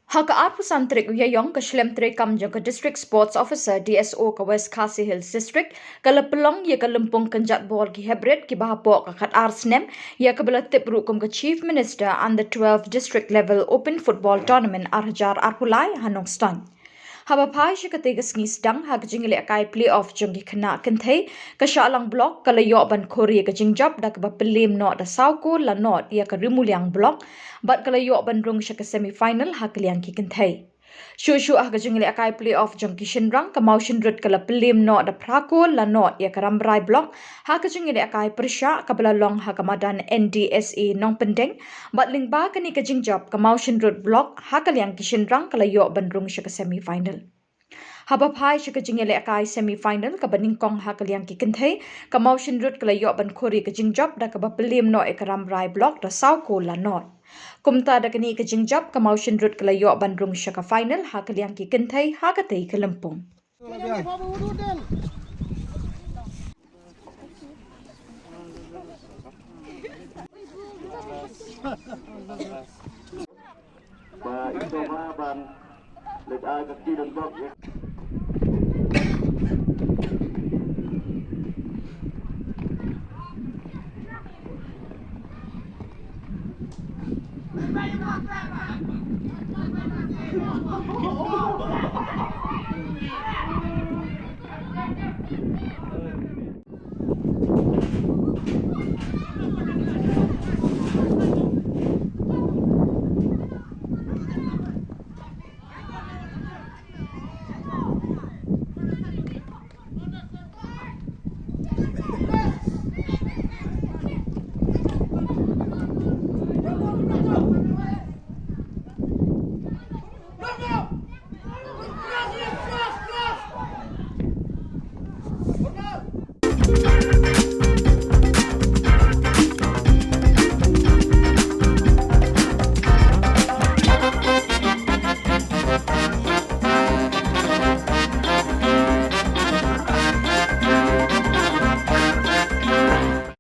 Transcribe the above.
Haka Arpu Santrik Uyayong ka Shillong Kam ka District Sports Officer DSO ka West Khasi Hills District ka Lapelong ya ka Lympung Kynjatbol ki Hebret ki bahapo ka Khat Arsnem ya ka belatip rukum ka Chief Minister under 12 District Level Open Football Tournament Arhajar Arpulai Nongstoin. Habapai siya katigas ngisdang hagjing ili akay playoff junggi kena kentay ka Shillong block kalayo ban Korea ka jingjab da ka Pynliem no da sauko la not ya ka Rimuliang block bat kalayo ban rung siya ka semi-final hakaliang ki kentay. Shushu hagjing ili akay playoff junggi shinrang ka Mawshynrut ka la Pynliem no da prako la not ya ka Rambrai block hagjing ili akay persya ka balalong hakamadan NDSA nong pendeng bat lingba kani ka jingjab ka Mawshynrut block hakaliang ki shinrang kalayo ban rung siya ka semi-final. Habapai siya ka jingele akay semi-final ka baningkong hakaliang kikintay ka Mawshynrut kalayo ban Korea ka jingjab da ka Pynliem no ka Rambrai block da sauko la not. Kumta da kani ka jingjab ka Mawshynrut kalayo ban rung siya ka final hakaliang kikintay hakatay ka Lympung. Và ito nga ban nag-aga kinong